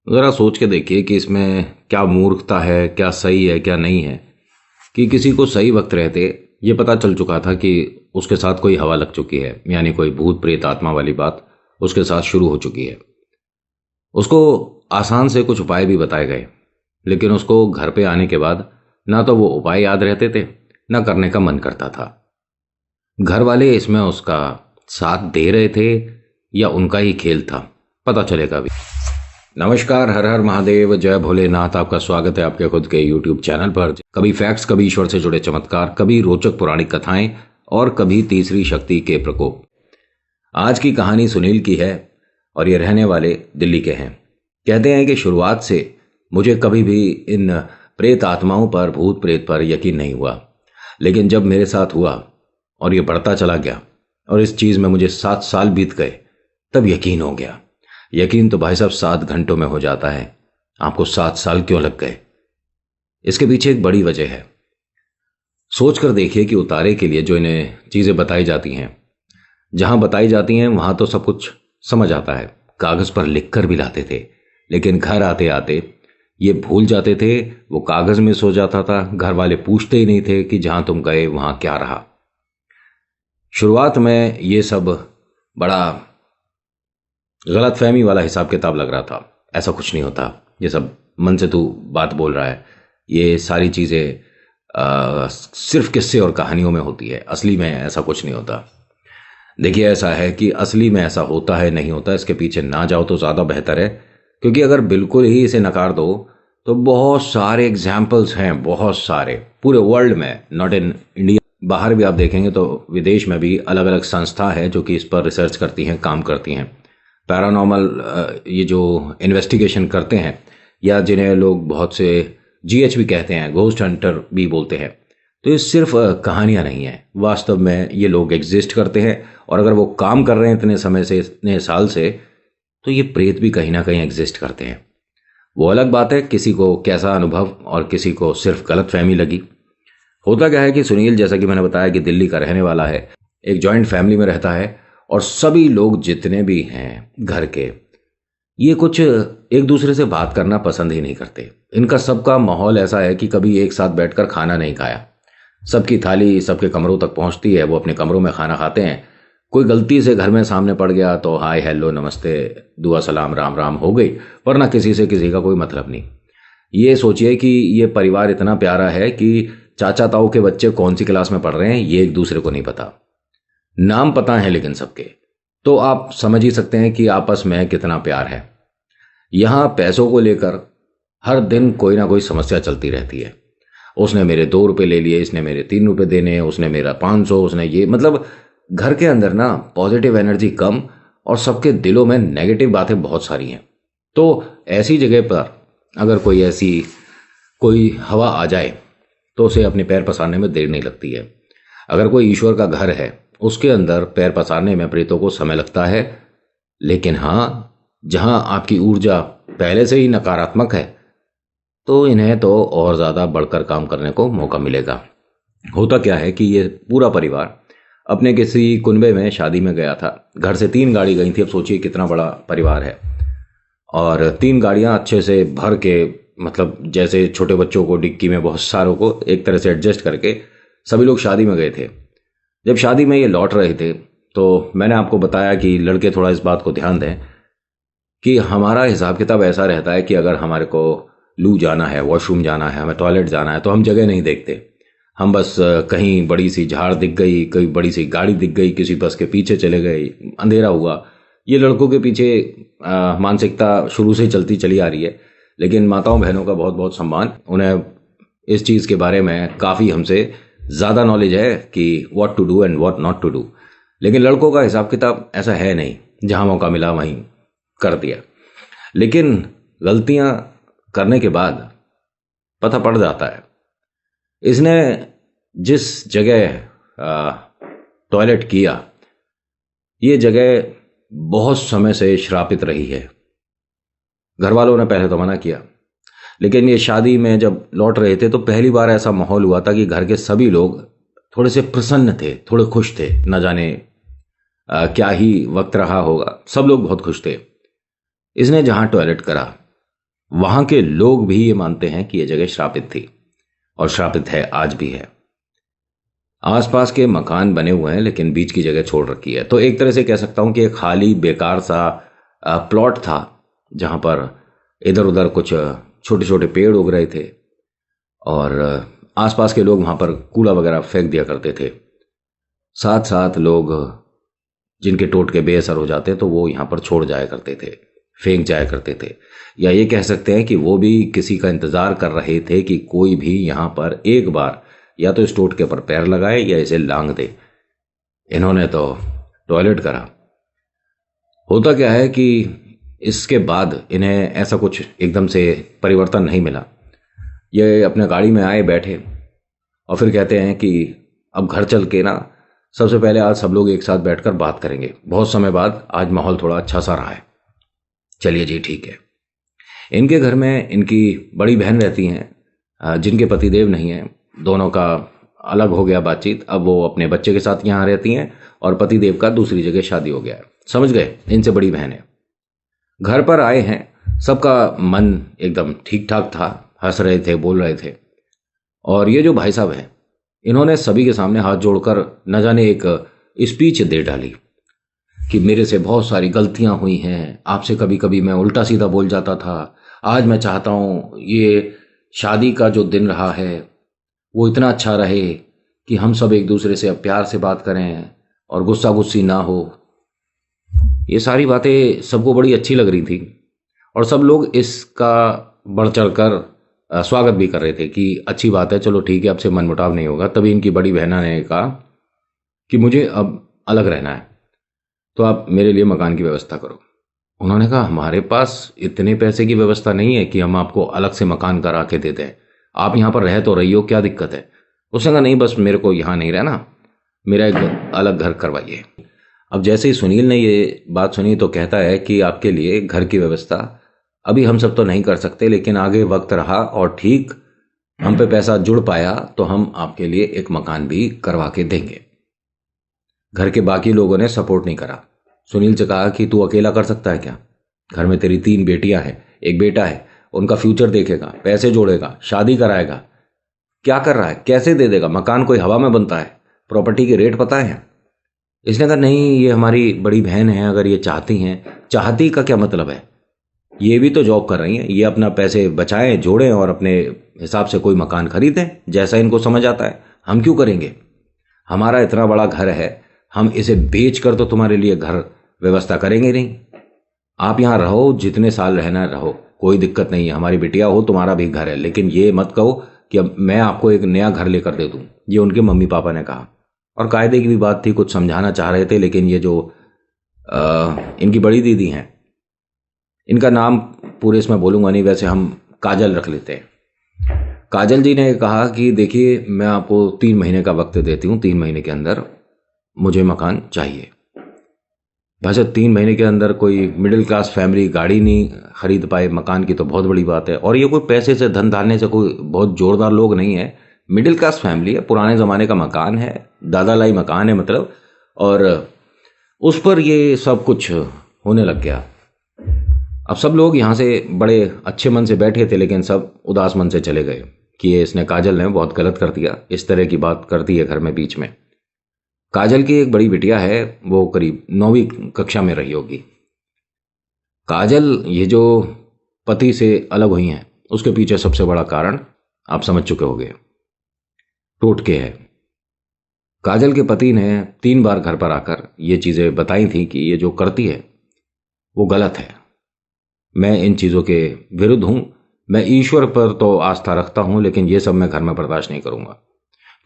ज़रा सोच के देखिए कि इसमें क्या मूर्खता है, क्या सही है, क्या नहीं है। कि किसी को सही वक्त रहते ये पता चल चुका था कि उसके साथ कोई हवा लग चुकी है, यानी कोई भूत प्रेत आत्मा वाली बात उसके साथ शुरू हो चुकी है। उसको आसान से कुछ उपाय भी बताए गए, लेकिन उसको घर पे आने के बाद ना तो वो उपाय याद रहते थे, ना करने का मन करता था। घर वाले इसमें उसका साथ दे रहे थे या उनका ही खेल था, पता चलेगा भी। नमस्कार, हर हर महादेव, जय भोलेनाथ। आपका स्वागत है आपके खुद के YouTube चैनल पर। कभी फैक्ट्स, कभी ईश्वर से जुड़े चमत्कार, कभी रोचक पौराणिक कथाएं और कभी तीसरी शक्ति के प्रकोप। आज की कहानी सुनील की है और ये रहने वाले दिल्ली के हैं। कहते हैं कि शुरुआत से मुझे कभी भी इन प्रेत आत्माओं पर, भूत प्रेत पर यकीन नहीं हुआ, लेकिन जब मेरे साथ हुआ और ये बढ़ता चला गया और इस चीज़ में मुझे 7 साल बीत गए, तब यकीन हो गया। यकीन तो भाई साहब 7 घंटों में हो जाता है, आपको 7 साल क्यों लग गए? इसके पीछे एक बड़ी वजह है। सोच कर देखिए कि उतारे के लिए जो इन्हें चीज़ें बताई जाती हैं, जहां बताई जाती हैं वहां तो सब कुछ समझ आता है, कागज पर लिख कर भी लाते थे, लेकिन घर आते आते ये भूल जाते थे। वो कागज में सो जाता था, घर वाले पूछते ही नहीं थे कि जहां तुम गए वहां क्या रहा। शुरुआत में ये सब बड़ा गलतफहमी वाला हिसाब किताब लग रहा था। ऐसा कुछ नहीं होता, ये सब मन से तू बात बोल रहा है। ये सारी चीज़ें सिर्फ किस्से और कहानियों में होती है, असली में ऐसा कुछ नहीं होता। देखिए, ऐसा है कि असली में ऐसा होता है नहीं होता, इसके पीछे ना जाओ तो ज़्यादा बेहतर है, क्योंकि अगर बिल्कुल ही इसे नकार दो तो बहुत सारे एग्जाम्पल्स हैं, बहुत सारे, पूरे वर्ल्ड में, नॉट इन इंडिया। बाहर भी आप देखेंगे तो विदेश में भी अलग अलग संस्था है जो कि इस पर रिसर्च करती हैं, काम करती हैं। पैरानॉर्मल ये जो इन्वेस्टिगेशन करते हैं, या जिन्हें लोग बहुत से GH भी कहते हैं, घोस्ट हंटर भी बोलते हैं, तो ये सिर्फ कहानियां नहीं है, वास्तव में ये लोग एग्जिस्ट करते हैं। और अगर वो काम कर रहे हैं इतने समय से, इतने साल से, तो ये प्रेत भी कहीं ना कहीं एग्जिस्ट करते हैं। वो अलग बात है किसी को कैसा अनुभव और किसी को सिर्फ गलतफहमी लगी। होता क्या है कि सुनील, जैसा कि मैंने बताया, कि दिल्ली का रहने वाला है, एक जॉइंट फैमिली में रहता है, और सभी लोग जितने भी हैं घर के, ये कुछ एक दूसरे से बात करना पसंद ही नहीं करते। इनका सबका माहौल ऐसा है कि कभी एक साथ बैठकर खाना नहीं खाया। सबकी थाली सबके कमरों तक पहुंचती है, वो अपने कमरों में खाना खाते हैं। कोई गलती से घर में सामने पड़ गया तो हाय हेलो नमस्ते दुआ सलाम राम राम हो गई, वरना किसी से किसी का कोई मतलब नहीं। ये सोचिए कि ये परिवार इतना प्यारा है कि चाचा ताऊ के बच्चे कौन सी क्लास में पढ़ रहे हैं ये एक दूसरे को नहीं पता। नाम पता है लेकिन सबके, तो आप समझ ही सकते हैं कि आपस में कितना प्यार है। यहां पैसों को लेकर हर दिन कोई ना कोई समस्या चलती रहती है। उसने मेरे 2 रुपए ले लिए, इसने मेरे 3 रुपए देने, उसने मेरा 500, उसने ये, मतलब घर के अंदर ना पॉजिटिव एनर्जी कम और सबके दिलों में नेगेटिव बातें बहुत सारी हैं। तो ऐसी जगह पर अगर कोई हवा आ जाए तो उसे अपने पैर पसारने में देर नहीं लगती है। अगर कोई ईश्वर का घर है, उसके अंदर पैर पसारने में प्रेतों को समय लगता है। लेकिन हाँ, जहां आपकी ऊर्जा पहले से ही नकारात्मक है, तो इन्हें तो और ज़्यादा बढ़कर काम करने को मौका मिलेगा। होता क्या है कि ये पूरा परिवार अपने किसी कुनबे में शादी में गया था। घर से 3 गाड़ी गई थी। अब सोचिए कितना बड़ा परिवार है, और 3 गाड़ियां अच्छे से भर के, मतलब जैसे छोटे बच्चों को डिक्की में बहुत सारों को एक तरह से एडजस्ट करके सभी लोग शादी में गए थे। जब शादी में ये लौट रहे थे तो मैंने आपको बताया कि लड़के थोड़ा इस बात को ध्यान दें कि हमारा हिसाब किताब ऐसा रहता है कि अगर हमारे को लू जाना है, वॉशरूम जाना है, हमें टॉयलेट जाना है, तो हम जगह नहीं देखते। हम बस कहीं बड़ी सी झाड़ दिख गई, कहीं बड़ी सी गाड़ी दिख गई, किसी बस के पीछे चले गए, अंधेरा हुआ। ये लड़कों के पीछे मानसिकता शुरू से चलती चली आ रही है। लेकिन माताओं बहनों का बहुत बहुत सम्मान, उन्हें इस चीज़ के बारे में काफ़ी हमसे ज़्यादा नॉलेज है कि what to do and what not to do. लेकिन लड़कों का हिसाब किताब ऐसा है नहीं, जहां मौका मिला वहीं कर दिया। लेकिन गलतियां करने के बाद पता पड़ जाता है। इसने जिस जगह टॉयलेट किया, ये जगह बहुत समय से श्रापित रही है। घर वालों ने पहले तो मना किया, लेकिन ये शादी में जब लौट रहे थे तो पहली बार ऐसा माहौल हुआ था कि घर के सभी लोग थोड़े से प्रसन्न थे, थोड़े खुश थे। न जाने क्या ही वक्त रहा होगा, सब लोग बहुत खुश थे। इसने जहां टॉयलेट करा वहां के लोग भी ये मानते हैं कि यह जगह श्रापित थी, और श्रापित है, आज भी है। आसपास के मकान बने हुए हैं लेकिन बीच की जगह छोड़ रखी है। तो एक तरह से कह सकता हूं कि एक खाली बेकार सा प्लॉट था, जहां पर इधर उधर कुछ छोटे छोटे पेड़ उग रहे थे, और आसपास के लोग वहां पर कूड़ा वगैरह फेंक दिया करते थे। साथ साथ लोग जिनके टोटके बेअसर हो जाते तो वो यहाँ पर छोड़ जाया करते थे, फेंक जाया करते थे। या ये कह सकते हैं कि वो भी किसी का इंतजार कर रहे थे कि कोई भी यहाँ पर एक बार या तो इस टोटके पर पैर लगाए या इसे लांग दे। इन्होंने तो टॉयलेट करा। होता क्या है कि इसके बाद इन्हें ऐसा कुछ एकदम से परिवर्तन नहीं मिला। ये अपने गाड़ी में आए, बैठे, और फिर कहते हैं कि अब घर चल के ना सबसे पहले आज सब लोग एक साथ बैठकर बात करेंगे। बहुत समय बाद आज माहौल थोड़ा अच्छा सा रहा है। चलिए जी, ठीक है। इनके घर में इनकी बड़ी बहन रहती हैं, जिनके पतिदेव नहीं हैं। दोनों का अलग हो गया बातचीत। अब वो अपने बच्चे के साथ यहाँ रहती हैं और पतिदेव का दूसरी जगह शादी हो गया है। समझ गए, इनसे बड़ी बहन है। घर पर आए हैं, सबका मन एकदम ठीक ठाक था, हंस रहे थे, बोल रहे थे। और ये जो भाई साहब हैं, इन्होंने सभी के सामने हाथ जोड़कर न जाने एक स्पीच दे डाली कि मेरे से बहुत सारी गलतियां हुई हैं, आपसे कभी कभी मैं उल्टा सीधा बोल जाता था। आज मैं चाहता हूं ये शादी का जो दिन रहा है वो इतना अच्छा रहे कि हम सब एक दूसरे से अब प्यार से बात करें और गुस्सा गुस्सी ना हो। ये सारी बातें सबको बड़ी अच्छी लग रही थी और सब लोग इसका बढ़ चढ़ कर स्वागत भी कर रहे थे कि अच्छी बात है, चलो ठीक है, अब से मनमुटाव नहीं होगा। तभी इनकी बड़ी बहना ने कहा कि मुझे अब अलग रहना है, तो आप मेरे लिए मकान की व्यवस्था करो। उन्होंने कहा हमारे पास इतने पैसे की व्यवस्था नहीं है कि हम आपको अलग से मकान करा के दे दें। आप यहाँ पर रह तो रही हो, क्या दिक्कत है? उसने कहा नहीं, बस मेरे को यहाँ नहीं रहना, मेरा एक अलग घर करवाइए। अब जैसे ही सुनील ने ये बात सुनी तो कहता है कि आपके लिए घर की व्यवस्था अभी हम सब तो नहीं कर सकते, लेकिन आगे वक्त रहा और ठीक हम पे पैसा जुड़ पाया तो हम आपके लिए एक मकान भी करवा के देंगे। घर के बाकी लोगों ने सपोर्ट नहीं करा। सुनील से कहा कि तू अकेला कर सकता है क्या? घर में तेरी 3 बेटियां हैं, एक बेटा है, उनका फ्यूचर देखेगा, पैसे जोड़ेगा, शादी कराएगा। क्या कर रहा है? कैसे दे देगा? मकान कोई हवा में बनता है? प्रॉपर्टी के रेट पता है? इसने कहा नहीं, ये हमारी बड़ी बहन है, अगर ये चाहती हैं। चाहती का क्या मतलब है? ये भी तो जॉब कर रही हैं, ये अपना पैसे बचाएं, जोड़ें और अपने हिसाब से कोई मकान खरीदें जैसा इनको समझ आता है। हम क्यों करेंगे? हमारा इतना बड़ा घर है, हम इसे बेच कर तो तुम्हारे लिए घर व्यवस्था करेंगे नहीं। आप यहाँ रहो, जितने साल रहना रहो, कोई दिक्कत नहीं है। हमारी बिटिया हो, तुम्हारा भी घर है, लेकिन ये मत कहो कि अब मैं आपको एक नया घर लेकर दे दूं। ये उनके मम्मी पापा ने कहा और कायदे की भी बात थी, कुछ समझाना चाह रहे थे, लेकिन ये जो इनकी बड़ी दीदी हैं, इनका नाम पूरे इसमें बोलूंगा नहीं, वैसे हम काजल रख लेते हैं। काजल जी ने कहा कि देखिए मैं आपको 3 महीने का वक्त देती हूँ, 3 महीने के अंदर मुझे मकान चाहिए। भाई साहब 3 महीने के अंदर कोई मिडिल क्लास फैमिली गाड़ी नहीं खरीद पाए मकान की तो बहुत बड़ी बात है। और ये कोई पैसे से धन धारने से कोई बहुत जोरदार लोग नहीं है, मिडिल क्लास फैमिली है, पुराने ज़माने का मकान है, दादा लाई मकान है मतलब, और उस पर ये सब कुछ होने लग गया। अब सब लोग यहाँ से बड़े अच्छे मन से बैठे थे, लेकिन सब उदास मन से चले गए कि ये इसने, काजल ने बहुत गलत कर दिया, इस तरह की बात करती है घर में बीच में। काजल की एक बड़ी बिटिया है, वो करीब 9वीं कक्षा में रही होगी। काजल ये जो पति से अलग हुई हैं, उसके पीछे सबसे बड़ा कारण आप समझ चुके होंगे, टोटके है। काजल के पति ने 3 बार घर पर आकर ये चीज़ें बताई थी कि ये जो करती है वो गलत है। मैं इन चीज़ों के विरुद्ध हूं, मैं ईश्वर पर तो आस्था रखता हूं, लेकिन ये सब मैं घर में बर्दाश्त नहीं करूंगा,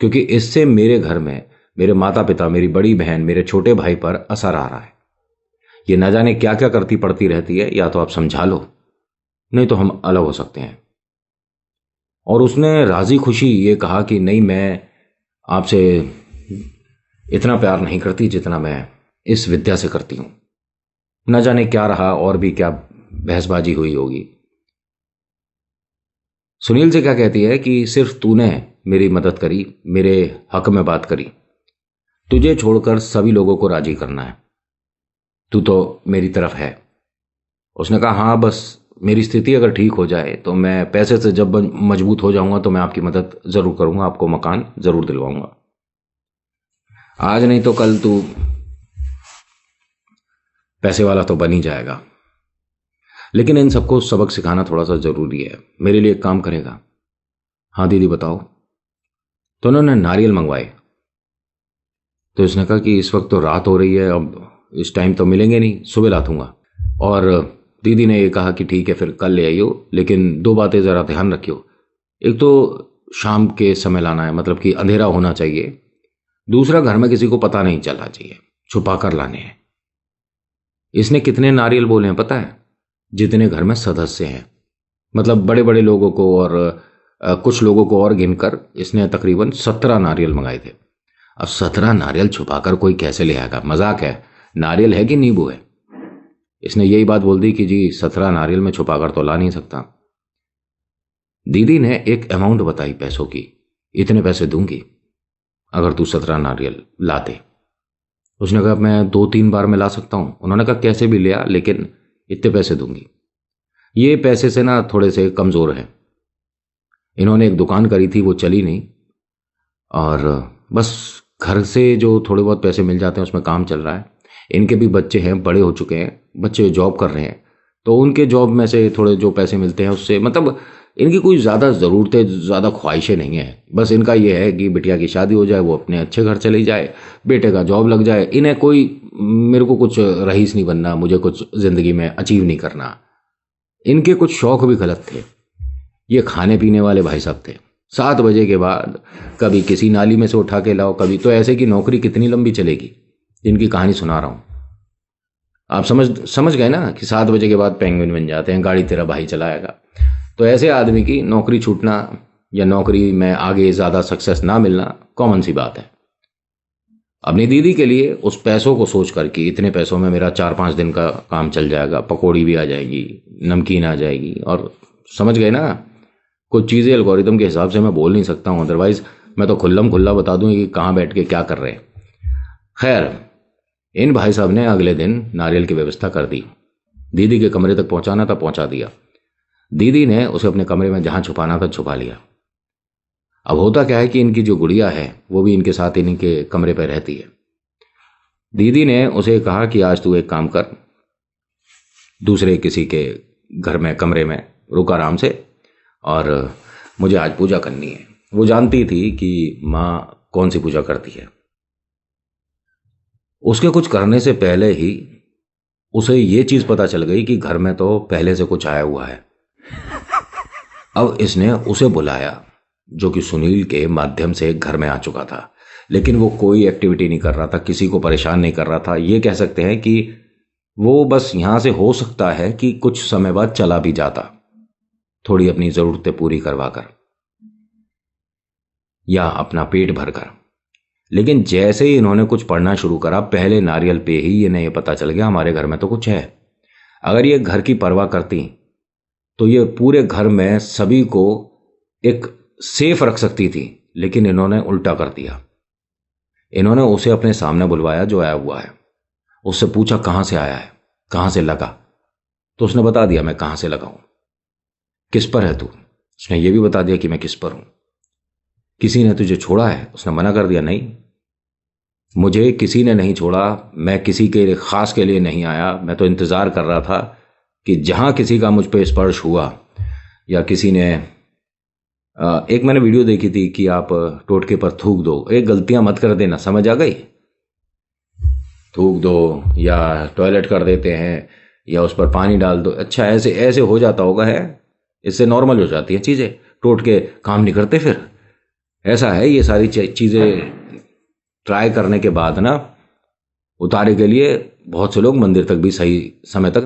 क्योंकि इससे मेरे घर में मेरे माता पिता, मेरी बड़ी बहन, मेरे छोटे भाई पर असर आ रहा है। ये न जाने क्या क्या करती पड़ती रहती है, या तो आप समझा लो, नहीं तो हम अलग हो सकते हैं। और उसने राजी खुशी ये कहा कि नहीं, मैं आपसे इतना प्यार नहीं करती जितना मैं इस विद्या से करती हूं। न जाने क्या रहा और भी क्या बहसबाजी हुई होगी। सुनील से क्या कहती है कि सिर्फ तूने मेरी मदद करी, मेरे हक में बात करी, तुझे छोड़कर सभी लोगों को राजी करना है, तू तो मेरी तरफ है। उसने कहा हाँ, बस मेरी स्थिति अगर ठीक हो जाए तो मैं पैसे से जब मजबूत हो जाऊंगा तो मैं आपकी मदद ज़रूर करूंगा, आपको मकान ज़रूर दिलवाऊंगा। आज नहीं तो कल तू पैसे वाला तो बन ही जाएगा, लेकिन इन सबको सबक सिखाना थोड़ा सा ज़रूरी है। मेरे लिए एक काम करेगा? हाँ दीदी बताओ। तो उन्होंने नारियल मंगवाए। तो इसने कहा कि इस वक्त तो रात हो रही है, अब इस टाइम तो मिलेंगे नहीं, सुबह ला दूंगा। और दीदी ने ये कहा कि ठीक है फिर कल ले आइयो, लेकिन दो बातें ज़रा ध्यान रखियो। एक तो शाम के समय लाना है, मतलब कि अंधेरा होना चाहिए। दूसरा, घर में किसी को पता नहीं चलना चाहिए, छुपा कर लाने हैं। इसने कितने नारियल बोले हैं पता है? जितने घर में सदस्य हैं, मतलब बड़े बड़े लोगों को और कुछ लोगों को और गिनकर इसने तकरीबन 17 नारियल मंगाए थे। अब 17 नारियल छुपाकर कोई कैसे ले आएगा? मजाक है? नारियल है कि नींबू है? इसने यही बात बोल दी कि जी 17 नारियल में छुपाकर तो ला नहीं सकता। दीदी ने एक अमाउंट बताई पैसों की, इतने पैसे दूंगी अगर तू 17 नारियल लाते। उसने कहा मैं 2-3 बार में ला सकता हूं। उन्होंने कहा कैसे भी ले आ, लेकिन इतने पैसे दूंगी। ये पैसे से ना थोड़े से कमजोर हैं। इन्होंने एक दुकान करी थी, वो चली नहीं, और बस घर से जो थोड़े बहुत पैसे मिल जाते हैं उसमें काम चल रहा है। इनके भी बच्चे हैं, बड़े हो चुके हैं, बच्चे जॉब कर रहे हैं, तो उनके जॉब में से थोड़े जो पैसे मिलते हैं उससे, मतलब इनकी कोई ज़्यादा ज़रूरतें, ज़्यादा ख्वाहिशें नहीं हैं। बस इनका ये है कि बिटिया की शादी हो जाए, वो अपने अच्छे घर चली जाए, बेटे का जॉब लग जाए। इन्हें कोई, मेरे को कुछ रईस नहीं बनना, मुझे कुछ ज़िंदगी में अचीव नहीं करना। इनके कुछ शौक भी गलत थे। ये खाने पीने वाले भाई साहब थे। 7 बजे के बाद कभी किसी नाली में से उठा के लाओ, कभी तो ऐसे की नौकरी कितनी लंबी चलेगी, जिनकी कहानी सुना रहा हूं। आप समझ गए ना कि 7 बजे के बाद पेंगुइन बन जाते हैं, गाड़ी तेरा भाई चलाएगा। तो ऐसे आदमी की नौकरी छूटना या नौकरी में आगे ज़्यादा सक्सेस ना मिलना कॉमन सी बात है। अपनी दीदी के लिए उस पैसों को सोच कर कि इतने पैसों में मेरा 4-5 दिन का काम चल जाएगा, पकौड़ी भी आ जाएगी, नमकीन आ जाएगी, और समझ गए ना, कुछ चीज़ें एल्गोरिदम के हिसाब से मैं बोल नहीं सकता हूँ, अदरवाइज मैं तो खुल्लम खुल्ला बता दूँ कि कहाँ बैठ के क्या कर रहे हैं। खैर, इन भाई साहब ने अगले दिन नारियल की व्यवस्था कर दी। दीदी के कमरे तक पहुंचाना था, पहुंचा दिया। दीदी ने उसे अपने कमरे में जहां छुपाना था छुपा लिया। अब होता क्या है कि इनकी जो गुड़िया है वो भी इनके साथ इनके कमरे पर रहती है। दीदी ने उसे कहा कि आज तू एक काम कर, दूसरे किसी के घर में कमरे में रुक आराम से, और मुझे आज पूजा करनी है। वो जानती थी कि माँ कौन सी पूजा करती है। उसके कुछ करने से पहले ही उसे ये चीज पता चल गई कि घर में तो पहले से कुछ आया हुआ है। अब इसने उसे बुलाया, जो कि सुनील के माध्यम से घर में आ चुका था, लेकिन वो कोई एक्टिविटी नहीं कर रहा था, किसी को परेशान नहीं कर रहा था। ये कह सकते हैं कि वो बस यहां से हो सकता है कि कुछ समय बाद चला भी जाता, थोड़ी अपनी जरूरतें पूरी करवाकर या अपना पेट भरकर। लेकिन जैसे ही इन्होंने कुछ पढ़ना शुरू करा, पहले नारियल पे ही इन्हें ये पता चल गया हमारे घर में तो कुछ है। अगर ये घर की परवाह करती तो ये पूरे घर में सभी को एक सेफ रख सकती थी, लेकिन इन्होंने उल्टा कर दिया। इन्होंने उसे अपने सामने बुलवाया जो आया हुआ है, उससे पूछा कहां से आया है, कहां से लगा। तो उसने बता दिया मैं कहां से लगा हूं। किस पर है तू? उसने ये भी बता दिया कि मैं किस पर हूं। किसी ने तुझे छोड़ा है? उसने मना कर दिया नहीं, मुझे किसी ने नहीं छोड़ा, मैं किसी के खास के लिए नहीं आया। मैं तो इंतजार कर रहा था कि जहां किसी का मुझ पर स्पर्श हुआ या किसी ने एक मैंने वीडियो देखी थी कि आप टोटके पर थूक दो, एक गलतियां मत कर देना, समझ आ गई? थूक दो या टॉयलेट कर देते हैं या उस पर पानी डाल दो, अच्छा ऐसे ऐसे हो जाता होगा, है इससे नॉर्मल हो जाती है चीजें, टोटके काम नहीं करते फिर। ऐसा है, ये सारी चीजें ट्राई करने के बाद ना उतारे के लिए बहुत से लोग मंदिर तक भी सही समय तक